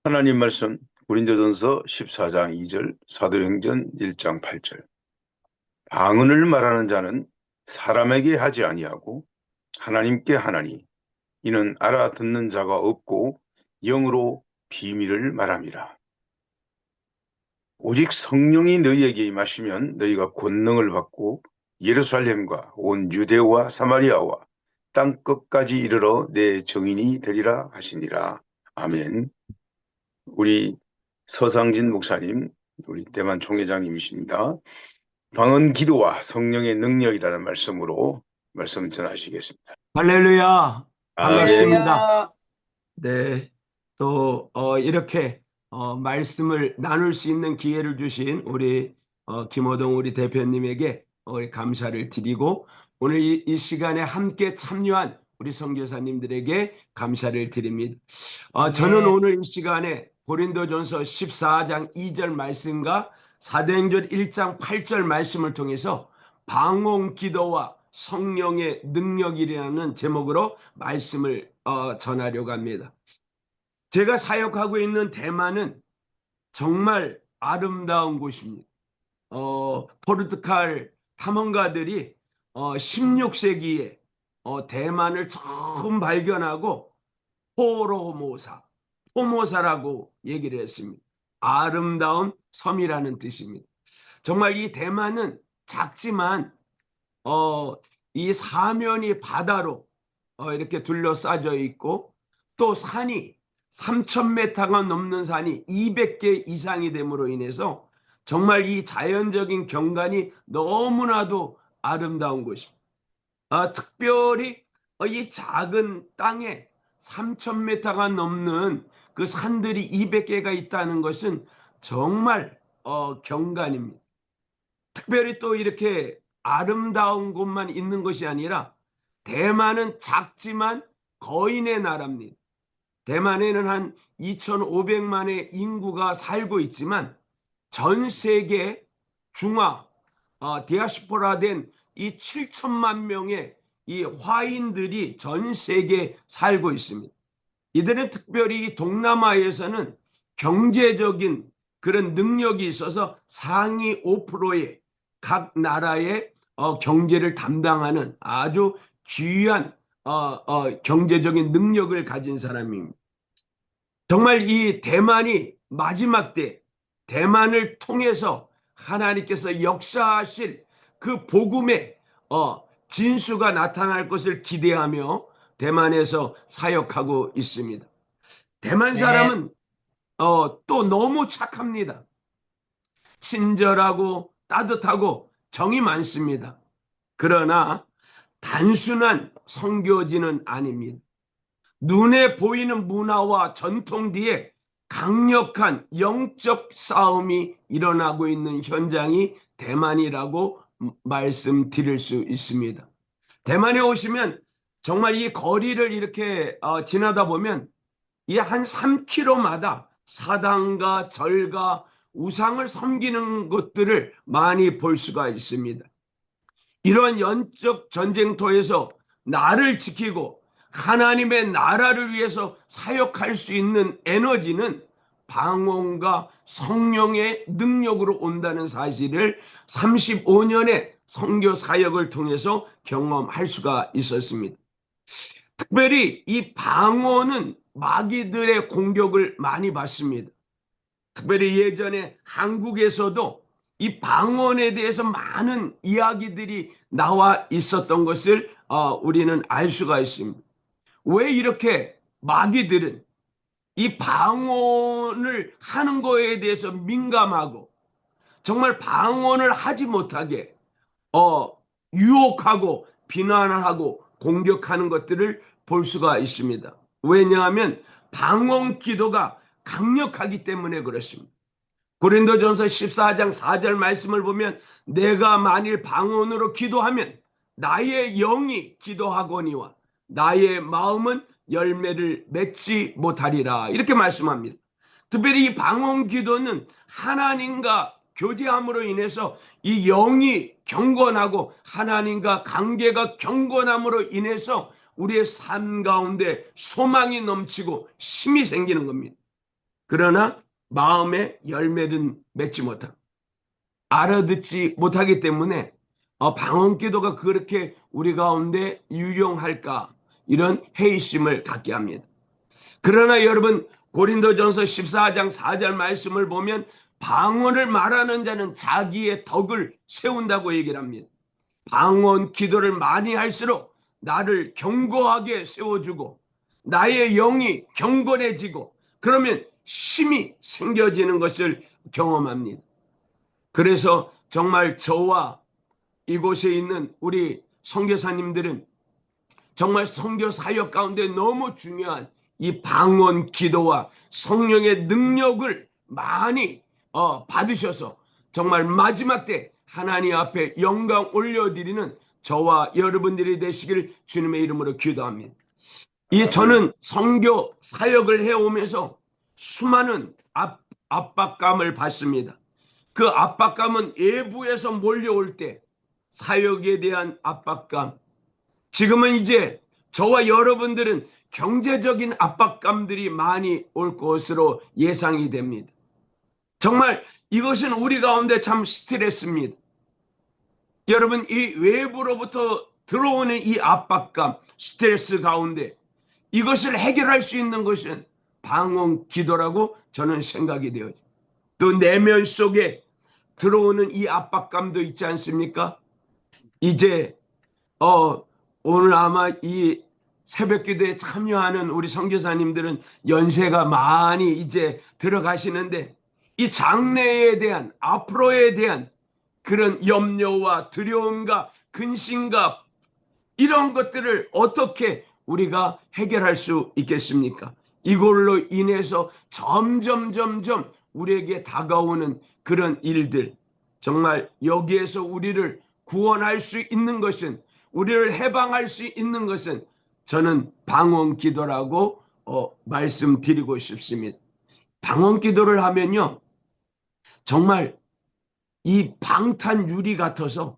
하나님 말씀 고린도전서 14장 2절, 사도행전 1장 8절. 방언을 말하는 자는 사람에게 하지 아니하고 하나님께 하나니 이는 알아듣는 자가 없고 영으로 비밀을 말함이라. 오직 성령이 너희에게 임하시면 너희가 권능을 받고 예루살렘과 온 유대와 사마리아와 땅 끝까지 이르러 내 증인이 되리라 하시니라. 아멘. 우리 서상진 목사님, 우리 대만 총회장님이십니다. 방언 기도와 성령의 능력이라는 말씀으로 말씀 전하시겠습니다. 할렐루야. 아멘. 반갑습니다. 할렐루야. 네. 또, 이렇게, 말씀을 나눌 수 있는 기회를 주신 우리, 김호동 우리 대표님에게 우리 감사를 드리고, 오늘 이 시간에 함께 참여한 우리 선교사님들에게 감사를 드립니다. 저는 네. 오늘 이 시간에 고린도전서 14장 2절 말씀과 사도행전 1장 8절 말씀을 통해서 방언 기도와 성령의 능력이라는 제목으로 말씀을 전하려고 합니다. 제가 사역하고 있는 대만은 정말 아름다운 곳입니다. 포르투갈 탐험가들이 16세기에 대만을 처음 발견하고 포모사라고 얘기를 했습니다. 아름다운 섬이라는 뜻입니다. 정말 이 대만은 작지만 이 사면이 바다로 이렇게 둘러싸여 있고 또 산이 3,000m가 넘는 산이 200개 이상이 됨으로 인해서 정말 이 자연적인 경관이 너무나도 아름다운 곳입니다. 특별히 이 작은 땅에 3,000m가 넘는 그 산들이 200개가 있다는 것은 정말 경관입니다. 특별히 또 이렇게 아름다운 곳만 있는 것이 아니라 대만은 작지만 거인의 나라입니다. 대만에는 한 2,500만의 인구가 살고 있지만 전 세계 중화 디아스포라 된 이 7천만 명의 이 화인들이 전 세계에 살고 있습니다. 이들은 특별히 동남아에서는 경제적인 그런 능력이 있어서 상위 5%의 각 나라의 경제를 담당하는 아주 귀한 경제적인 능력을 가진 사람입니다. 정말 이 대만이 마지막 때 대만을 통해서 하나님께서 역사하실 그 복음의 진수가 나타날 것을 기대하며 대만에서 사역하고 있습니다. 대만 네. 사람은 또 너무 착합니다. 친절하고 따뜻하고 정이 많습니다. 그러나 단순한 선교지는 아닙니다. 눈에 보이는 문화와 전통 뒤에 강력한 영적 싸움이 일어나고 있는 현장이 대만이라고 말씀드릴 수 있습니다. 대만에 오시면 정말 이 거리를 이렇게 지나다 보면 이 한 3km마다 사당과 절과 우상을 섬기는 것들을 많이 볼 수가 있습니다. 이러한 영적 전쟁터에서 나를 지키고 하나님의 나라를 위해서 사역할 수 있는 에너지는 방언과 성령의 능력으로 온다는 사실을 35년의 선교 사역을 통해서 경험할 수가 있었습니다. 특별히 이 방언은 마귀들의 공격을 많이 받습니다. 특별히 예전에 한국에서도 이 방언에 대해서 많은 이야기들이 나와 있었던 것을 우리는 알 수가 있습니다. 왜 이렇게 마귀들은 이 방언을 하는 거에 대해서 민감하고 정말 방언을 하지 못하게 유혹하고 비난을 하고 공격하는 것들을 볼 수가 있습니다. 왜냐하면 방언 기도가 강력하기 때문에 그렇습니다. 고린도전서 14장 4절 말씀을 보면 내가 만일 방언으로 기도하면 나의 영이 기도하거니와 나의 마음은 열매를 맺지 못하리라 이렇게 말씀합니다. 특별히 이 방언 기도는 하나님과 교제함으로 인해서 이 영이 경건하고 하나님과 관계가 경건함으로 인해서 우리의 삶 가운데 소망이 넘치고 힘이 생기는 겁니다. 그러나 마음의 열매는 맺지 못하고 알아듣지 못하기 때문에 방언 기도가 그렇게 우리 가운데 유용할까, 이런 회의심을 갖게 합니다. 그러나 여러분, 고린도전서 14장 4절 말씀을 보면 방언을 말하는 자는 자기의 덕을 세운다고 얘기를 합니다. 방언 기도를 많이 할수록 나를 견고하게 세워주고 나의 영이 경건해지고 그러면 힘이 생겨지는 것을 경험합니다. 그래서 정말 저와 이곳에 있는 우리 선교사님들은 정말 선교 사역 가운데 너무 중요한 이 방언 기도와 성령의 능력을 많이 받으셔서 정말 마지막 때 하나님 앞에 영광 올려드리는 저와 여러분들이 되시길 주님의 이름으로 기도합니다. 저는 선교 사역을 해오면서 수많은 압박감을 받습니다. 그 압박감은 외부에서 몰려올 때 사역에 대한 압박감, 지금은 이제 저와 여러분들은 경제적인 압박감들이 많이 올 것으로 예상이 됩니다. 정말 이것은 우리 가운데 참 스트레스입니다. 여러분, 이 외부로부터 들어오는 이 압박감, 스트레스 가운데 이것을 해결할 수 있는 것은 방언 기도라고 저는 생각이 되어요. 또 내면 속에 들어오는 이 압박감도 있지 않습니까? 이제 오늘 아마 이 새벽 기도에 참여하는 우리 선교사님들은 연세가 많이 이제 들어가시는데 이 장래에 대한, 앞으로에 대한 그런 염려와 두려움과 근심과 이런 것들을 어떻게 우리가 해결할 수 있겠습니까? 이걸로 인해서 점점 우리에게 다가오는 그런 일들, 정말 여기에서 우리를 구원할 수 있는 것은, 우리를 해방할 수 있는 것은 저는 방언 기도라고 말씀드리고 싶습니다. 방언 기도를 하면요, 정말 이 방탄 유리 같아서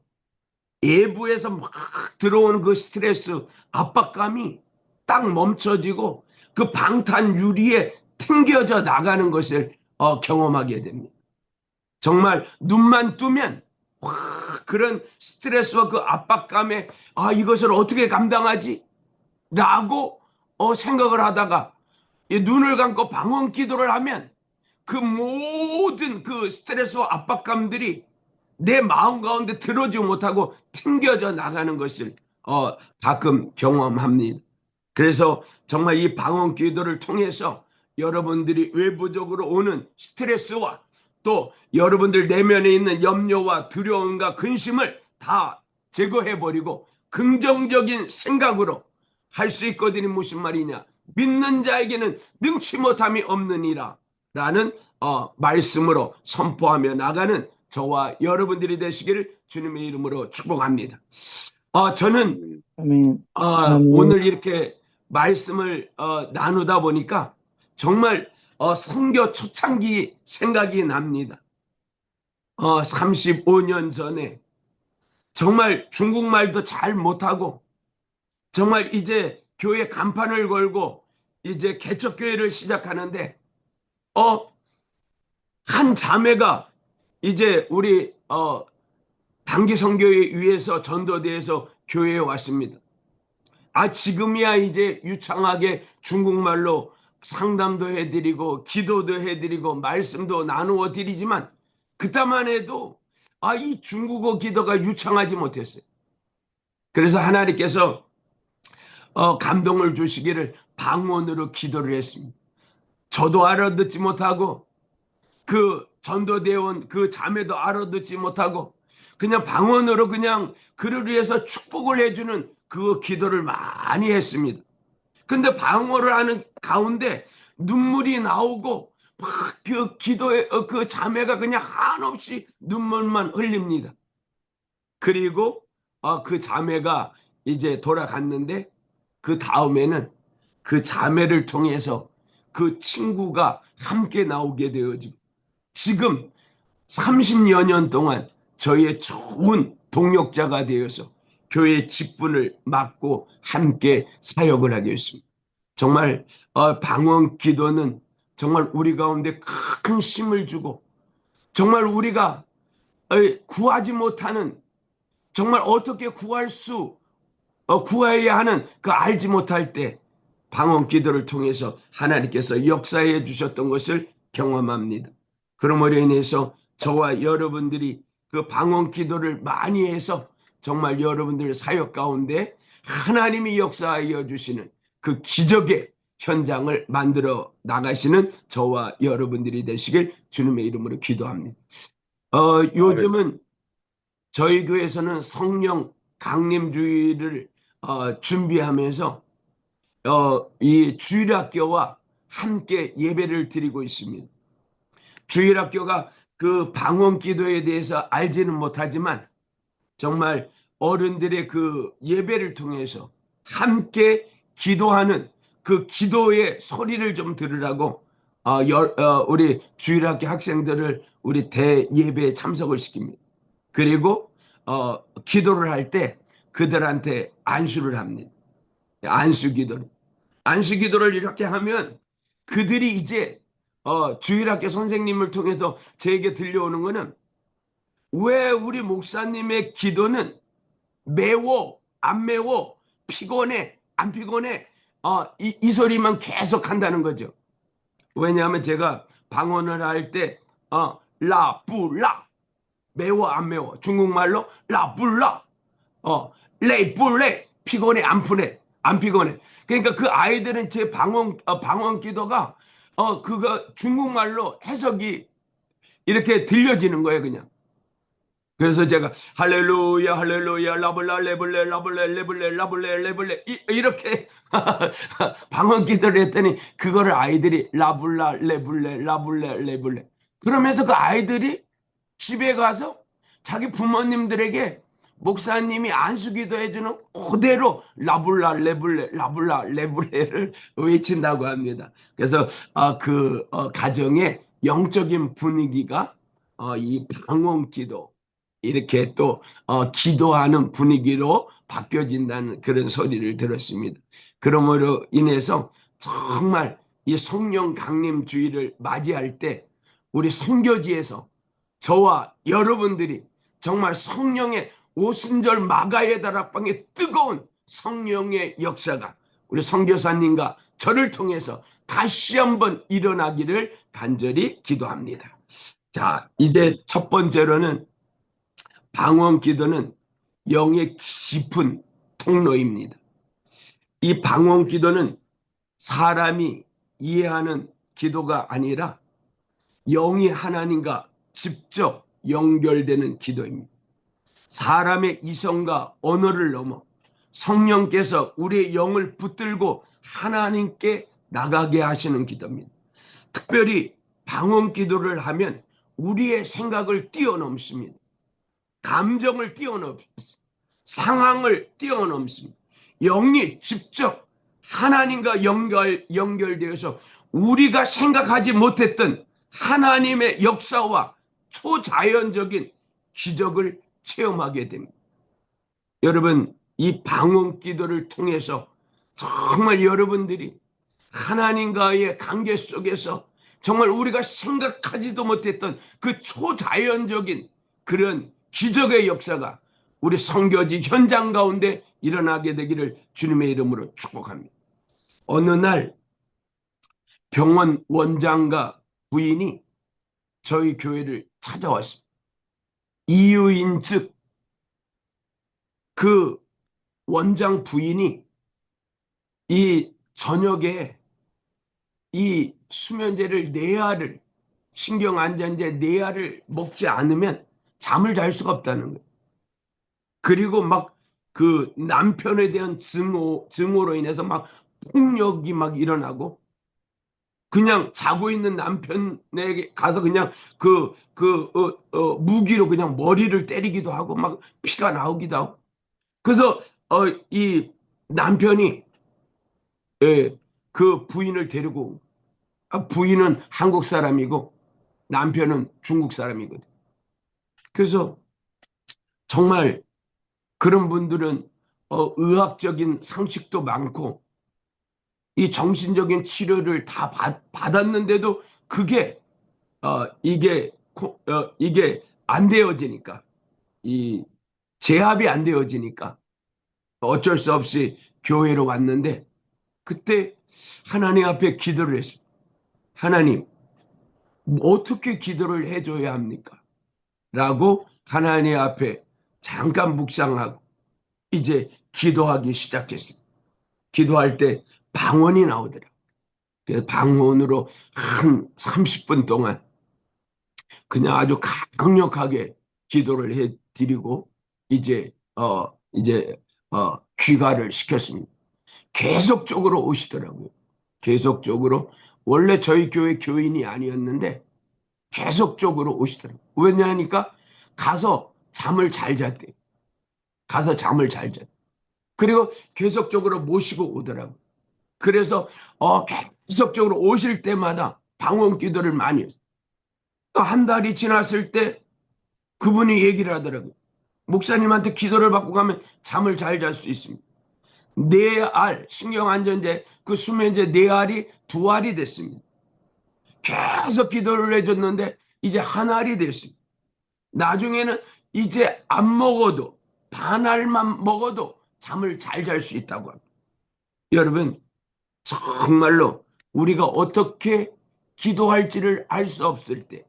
외부에서 막 들어오는 그 스트레스, 압박감이 딱 멈춰지고 그 방탄 유리에 튕겨져 나가는 것을 경험하게 됩니다. 정말 눈만 뜨면 와, 그런 스트레스와 그 압박감에 이것을 어떻게 감당하지? 라고 생각을 하다가 눈을 감고 방언 기도를 하면 그 모든 그 스트레스와 압박감들이 내 마음 가운데 들어오지 못하고 튕겨져 나가는 것을 가끔 경험합니다. 그래서 정말 이 방언 기도를 통해서 여러분들이 외부적으로 오는 스트레스와 또 여러분들 내면에 있는 염려와 두려움과 근심을 다 제거해버리고 긍정적인 생각으로 할 수 있거든요. 무슨 말이냐? 믿는 자에게는 능치 못함이 없느니라 라는 말씀으로 선포하며 나가는 저와 여러분들이 되시기를 주님의 이름으로 축복합니다. 저는 아멘. 오늘 이렇게 말씀을 나누다 보니까 정말 선교 초창기 생각이 납니다. 35년 전에 정말 중국말도 잘 못하고 정말 이제 교회 간판을 걸고 이제 개척교회를 시작하는데 한 자매가 이제 우리 단기 선교회 위에서 전도대에서 교회에 왔습니다. 지금이야 이제 유창하게 중국말로 상담도 해드리고 기도도 해드리고 말씀도 나누어 드리지만 그때만 해도 이 중국어 기도가 유창하지 못했어요. 그래서 하나님께서 감동을 주시기를 방언으로 기도를 했습니다. 저도 알아듣지 못하고 그 전도되어 온 그 자매도 알아듣지 못하고 그냥 방언으로 그냥 그를 위해서 축복을 해주는 그 기도를 많이 했습니다. 근데 방언을 하는 가운데 눈물이 나오고 막 그 기도에 그 자매가 그냥 한없이 눈물만 흘립니다. 그리고 그 자매가 이제 돌아갔는데 그 다음에는 그 자매를 통해서 그 친구가 함께 나오게 되어지고 지금 30여 년 동안 저희의 좋은 동역자가 되어서 교회 직분을 맡고 함께 사역을 하게 했습니다. 정말 방언 기도는 정말 우리 가운데 큰 힘을 주고 정말 우리가 구하지 못하는 정말 어떻게 구해야 하는 그 알지 못할 때 방언 기도를 통해서 하나님께서 역사해 주셨던 것을 경험합니다. 그러므로 인해서 저와 여러분들이 그 방언 기도를 많이 해서 정말 여러분들의 사역 가운데 하나님이 역사하여 주시는 그 기적의 현장을 만들어 나가시는 저와 여러분들이 되시길 주님의 이름으로 기도합니다. 아멘. 요즘은 저희 교회에서는 성령 강림주의를 준비하면서 이 주일학교와 함께 예배를 드리고 있습니다. 주일학교가 그 방언 기도에 대해서 알지는 못하지만 정말 어른들의 그 예배를 통해서 함께 기도하는 그 기도의 소리를 좀 들으라고 우리 주일학교 학생들을 우리 대예배에 참석을 시킵니다. 그리고 기도를 할 때 그들한테 안수를 합니다. 안수 기도를. 안수 기도를 이렇게 하면 그들이 이제 주일학교 선생님을 통해서 제게 들려오는 거는 왜 우리 목사님의 기도는 매워 안 매워 피곤해 안 피곤해 이 소리만 계속 한다는 거죠. 왜냐하면 제가 방언을 할 때 라뿔라 매워 안 매워 중국말로 라뿔라 레이뿔레 피곤해 안 푸네 안 피곤해. 그러니까 그 아이들은 제 방언 기도가 그거 중국말로 해석이 이렇게 들려지는 거예요 그냥. 그래서 제가 할렐루야 할렐루야 라블라 레블레 라블레 레블레 라블레 레블레 이렇게 방언 기도를 했더니 그거를 아이들이 라블라 레블레 라블레 레블레 그러면서 그 아이들이 집에 가서 자기 부모님들에게 목사님이 안수기도 해주는 그대로 라블라 레블레 라블라 레블레를 외친다고 합니다. 그래서 그 가정의 영적인 분위기가 이 방언기도 이렇게 또 기도하는 분위기로 바뀌어진다는 그런 소리를 들었습니다. 그러므로 인해서 정말 이 성령 강림 주의를 맞이할 때 우리 선교지에서 저와 여러분들이 정말 성령의 오순절 마가의 다락방의 뜨거운 성령의 역사가 우리 선교사님과 저를 통해서 다시 한번 일어나기를 간절히 기도합니다. 자, 이제 첫 번째로는 방언 기도는 영의 깊은 통로입니다. 이 방언 기도는 사람이 이해하는 기도가 아니라 영이 하나님과 직접 연결되는 기도입니다. 사람의 이성과 언어를 넘어 성령께서 우리의 영을 붙들고 하나님께 나가게 하시는 기도입니다. 특별히 방언 기도를 하면 우리의 생각을 뛰어넘습니다. 감정을 뛰어넘습니다. 상황을 뛰어넘습니다. 영이 직접 하나님과 연결되어서 우리가 생각하지 못했던 하나님의 역사와 초자연적인 기적을 체험하게 됩니다. 여러분, 이 방언 기도를 통해서 정말 여러분들이 하나님과의 관계 속에서 정말 우리가 생각하지도 못했던 그 초자연적인 그런 기적의 역사가 우리 선교지 현장 가운데 일어나게 되기를 주님의 이름으로 축복합니다. 어느 날 병원 원장과 부인이 저희 교회를 찾아왔습니다. 이유인즉 그 원장 부인이 이 저녁에 이 수면제를 내알을 신경안정제 내알을 먹지 않으면 잠을 잘 수가 없다는 거예요. 그리고 막 그 남편에 대한 증오로 인해서 막 폭력이 막 일어나고 그냥 자고 있는 남편에게 가서 그냥 무기로 그냥 머리를 때리기도 하고 막 피가 나오기도 하고 그래서 이 남편이 그 부인을 데리고 부인은 한국 사람이고 남편은 중국 사람이거든. 그래서 정말 그런 분들은 의학적인 상식도 많고 이 정신적인 치료를 다 받았는데도 그게 이게 안 되어지니까, 이 제압이 안 되어지니까 어쩔 수 없이 교회로 왔는데, 그때 하나님 앞에 기도를 했습니다. 하나님, 어떻게 기도를 해줘야 합니까? 라고 하나님 앞에 잠깐 묵상하고 이제 기도하기 시작했습니다. 기도할 때 방언이 나오더라고요. 그래서 방언으로 한 30분 동안 그냥 아주 강력하게 기도를 해드리고 이제 귀가를 시켰습니다. 계속적으로 오시더라고요. 계속적으로. 원래 저희 교회 교인이 아니었는데 계속적으로 오시더라고요. 왜냐하니까 가서 잠을 잘 잤대요. 가서 잠을 잘 잤대요. 그리고 계속적으로 모시고 오더라고요. 그래서 계속적으로 오실 때마다 방언 기도를 많이 했어요. 한 달이 지났을 때 그분이 얘기를 하더라고요. 목사님한테 기도를 받고 가면 잠을 잘 잘 수 있습니다. 4알, 신경안전제, 그 수면제 4알이 2알이 됐습니다. 계속 기도를 해줬는데 이제 1알이 됐습니다. 나중에는 이제 안 먹어도, 반알만 먹어도 잠을 잘 잘 수 있다고 합니다. 여러분, 정말로 우리가 어떻게 기도할지를 알 수 없을 때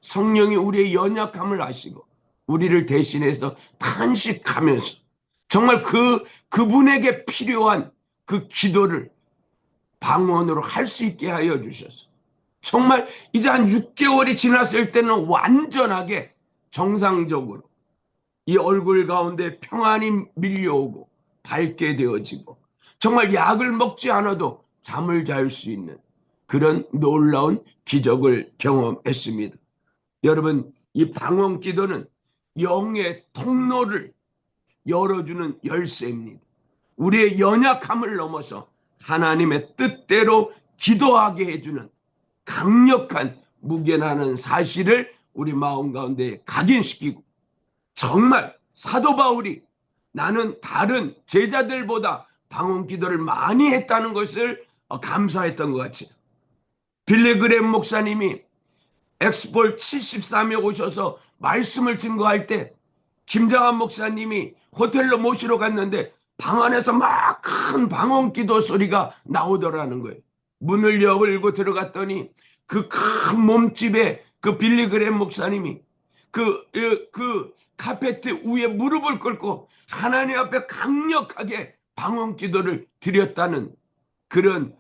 성령이 우리의 연약함을 아시고 우리를 대신해서 탄식하면서 정말 그분에게 필요한 그 기도를 방언으로 할 수 있게 하여 주셔서 정말 이제 한 6개월이 지났을 때는 완전하게 정상적으로 이 얼굴 가운데 평안이 밀려오고 밝게 되어지고 정말 약을 먹지 않아도 잠을 잘 수 있는 그런 놀라운 기적을 경험했습니다. 여러분, 이 방언 기도는 영의 통로를 열어주는 열쇠입니다. 우리의 연약함을 넘어서 하나님의 뜻대로 기도하게 해주는 강력한 무게나는 사실을 우리 마음 가운데 각인시키고 정말 사도 바울이 나는 다른 제자들보다 방언 기도를 많이 했다는 것을 감사했던 것 같아요. 빌리그램 목사님이 엑스폴 73에 오셔서 말씀을 증거할 때 김장한 목사님이 호텔로 모시러 갔는데 방 안에서 막 큰 방언 기도 소리가 나오더라는 거예요. 문을 열고 들어갔더니 그 큰 몸집에 그 빌리그램 목사님이 그 카페트 위에 무릎을 꿇고 하나님 앞에 강력하게 방언 기도를 드렸다는 그런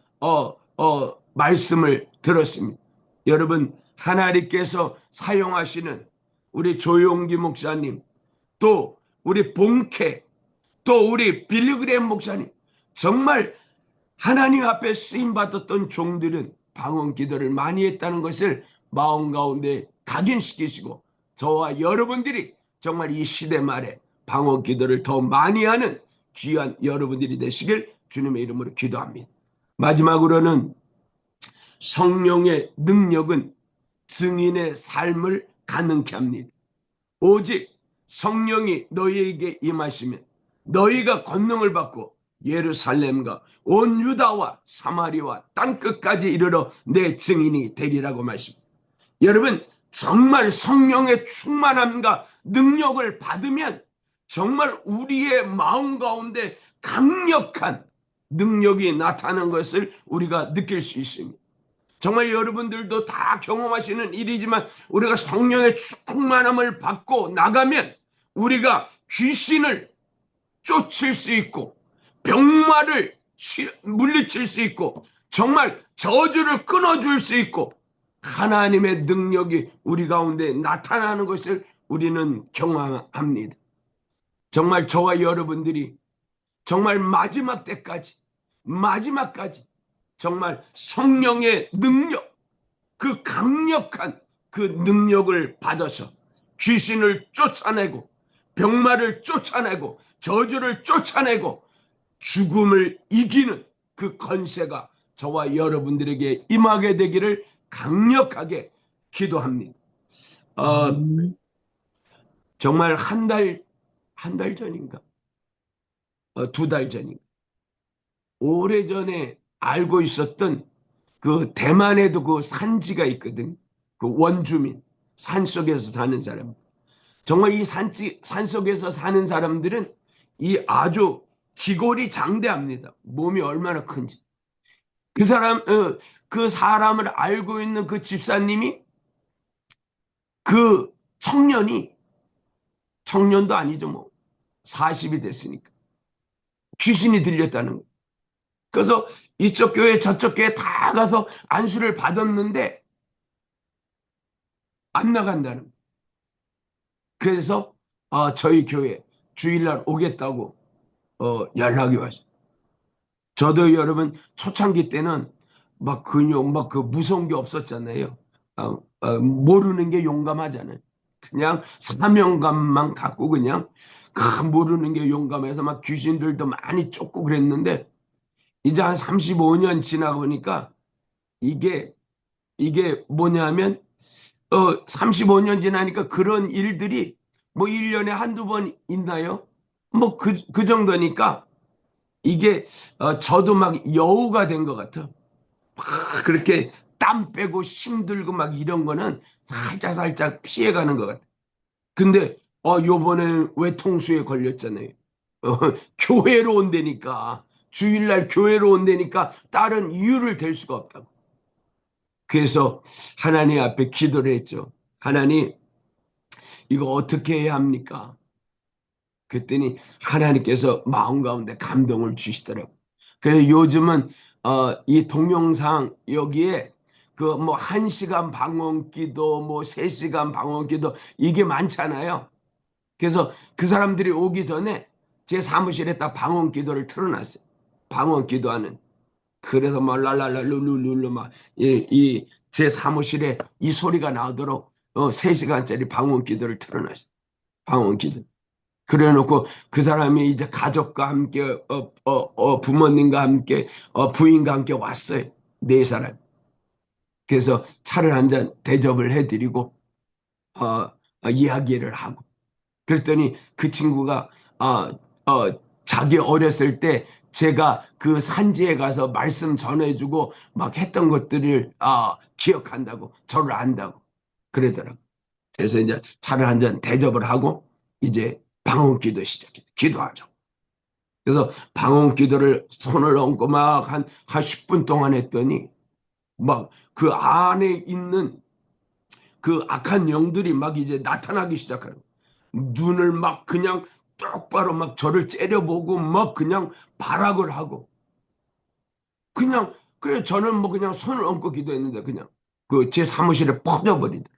말씀을 들었습니다. 여러분, 하나님께서 사용하시는 우리 조용기 목사님, 또 우리 본캐, 또 우리 빌리그램 목사님, 정말 하나님 앞에 쓰임받았던 종들은 방언 기도를 많이 했다는 것을 마음 가운데 각인시키시고 저와 여러분들이 정말 이 시대 말에 방언 기도를 더 많이 하는 귀한 여러분들이 되시길 주님의 이름으로 기도합니다. 마지막으로는 성령의 능력은 증인의 삶을 가능케 합니다. 오직 성령이 너희에게 임하시면 너희가 권능을 받고 예루살렘과 온 유다와 사마리와 땅끝까지 이르러 내 증인이 되리라고 말씀합니다. 여러분, 정말 성령의 충만함과 능력을 받으면 정말 우리의 마음 가운데 강력한 능력이 나타나는 것을 우리가 느낄 수 있습니다. 정말 여러분들도 다 경험하시는 일이지만 우리가 성령의 충만함을 받고 나가면 우리가 귀신을 쫓을 수 있고 병마를 물리칠 수 있고 정말 저주를 끊어줄 수 있고 하나님의 능력이 우리 가운데 나타나는 것을 우리는 경험합니다. 정말 저와 여러분들이 정말 마지막 때까지 마지막까지 정말 성령의 능력, 그 강력한 그 능력을 받아서 귀신을 쫓아내고 병마를 쫓아내고 저주를 쫓아내고 죽음을 이기는 그 권세가 저와 여러분들에게 임하게 되기를 강력하게 기도합니다. 정말 한 달 전인가, 2달 전인가, 오래전에 알고 있었던 그 대만에도 그 산지가 있거든. 그 원주민, 산속에서 사는 사람. 정말 이 산속에서 사는 사람들은 이 아주 기골이 장대합니다. 몸이 얼마나 큰지. 그 사람을 알고 있는 그 집사님이 그 청년도 아니죠, 뭐. 40이 됐으니까. 귀신이 들렸다는 거예요. 그래서 이쪽 교회 저쪽 교회 다 가서 안수를 받았는데 안 나간다는 거예요. 그래서 저희 교회 주일날 오겠다고 연락이 왔어요. 저도 여러분 초창기 때는 막 근육 막 그 무서운 게 없었잖아요. 모르는 게 용감하잖아요. 그냥 사명감만 갖고 그냥 모르는 게 용감해서 막 귀신들도 많이 쫓고 그랬는데 이제 한 35년 지나고 보니까 이게 뭐냐면 35년 지나니까 그런 일들이 뭐 1년에 한두 번 있나요? 뭐 그 정도니까 이게 저도 막 여우가 된 것 같아. 막 그렇게 땀 빼고 힘들고 막 이런 거는 살짝 피해가는 것 같아. 근데 요번에 외통수에 걸렸잖아요. 어, 교회로 온다니까. 주일날 교회로 온다니까 다른 이유를 댈 수가 없다고. 그래서 하나님 앞에 기도를 했죠. 하나님, 이거 어떻게 해야 합니까? 그랬더니 하나님께서 마음 가운데 감동을 주시더라고요. 그래서 요즘은 이 동영상 여기에 그 뭐 1시간 방언기도 뭐 3시간 방언기도 이게 많잖아요. 그래서 그 사람들이 오기 전에 제 사무실에 딱 방언기도를 틀어놨어요. 방언기도하는. 그래서 막 랄랄라 룰루룰루 막이 제 사무실에 이 소리가 나오도록 3시간짜리 방언기도를 틀어놨어요. 방언기도. 그래놓고 그 사람이 이제 가족과 함께 부모님과 함께 부인과 함께 왔어요. 4사람. 그래서 차를 한 잔 대접을 해드리고 이야기를 하고 그랬더니 그 친구가 자기 어렸을 때 제가 그 산지에 가서 말씀 전해주고 막 했던 것들을 기억한다고 저를 안다고 그러더라고. 그래서 이제 차를 한 잔 대접을 하고 이제 방언기도 시작했죠. 기도하죠. 그래서 방언기도를 손을 얹고 막 한 10분 동안 했더니 막 그 안에 있는 그 악한 영들이 막 이제 나타나기 시작하는 거예요. 눈을 막 그냥 똑바로 막 저를 째려보고 막 그냥 발악을 하고 그냥 그래 저는 뭐 그냥 손을 얹고 기도했는데 그냥 그 제 사무실에 퍼져버리더라고요.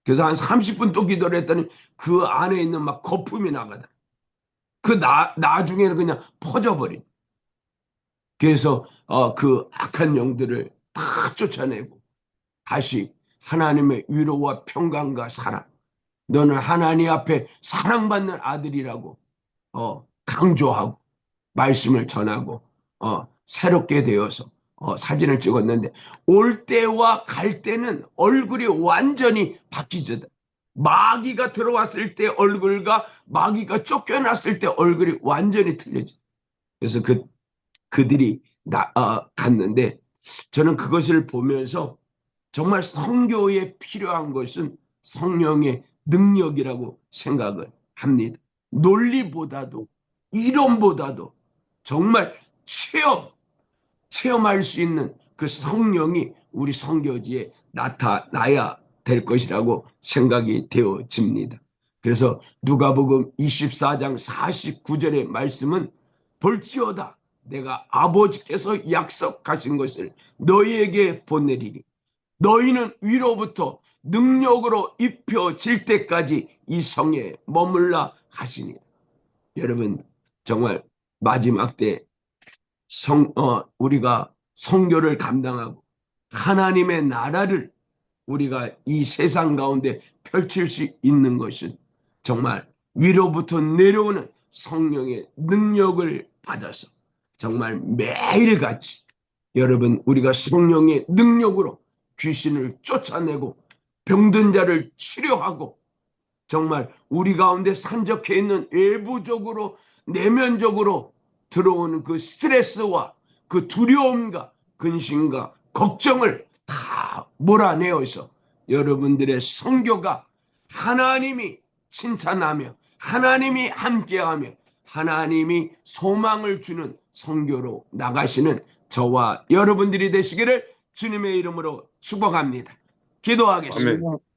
그래서 한 30분 또 기도를 했더니 그 안에 있는 막 거품이 나가더라고요. 나중에는 그냥 퍼져버린. 그래서 그 악한 영들을 다 쫓아내고 다시 하나님의 위로와 평강과 사랑. 너는 하나님 앞에 사랑받는 아들이라고 강조하고 말씀을 전하고 새롭게 되어서 사진을 찍었는데 올 때와 갈 때는 얼굴이 완전히 바뀌죠. 마귀가 들어왔을 때 얼굴과 마귀가 쫓겨났을 때 얼굴이 완전히 틀려져. 그래서 그들이 갔는데 저는 그것을 보면서 정말 선교에 필요한 것은 성령의 능력이라고 생각을 합니다. 논리보다도 이론보다도 정말 체험할 수 있는 그 성령이 우리 선교지에 나타나야 될 것이라고 생각이 되어집니다. 그래서 누가복음 24장 49절의 말씀은 볼지어다 내가 아버지께서 약속하신 것을 너희에게 보내리니 너희는 위로부터 능력으로 입혀질 때까지 이 성에 머물라 하시니 여러분 정말 마지막 때 우리가 선교를 감당하고 하나님의 나라를 우리가 이 세상 가운데 펼칠 수 있는 것은 정말 위로부터 내려오는 성령의 능력을 받아서 정말 매일같이 여러분 우리가 성령의 능력으로 귀신을 쫓아내고 병든 자를 치료하고 정말 우리 가운데 산적해 있는 외부적으로 내면적으로 들어오는 그 스트레스와 그 두려움과 근심과 걱정을 다 몰아내어서 여러분들의 선교가 하나님이 칭찬하며 하나님이 함께하며 하나님이 소망을 주는 선교로 나가시는 저와 여러분들이 되시기를 주님의 이름으로 축복합니다. 기도하겠습니다. 아멘.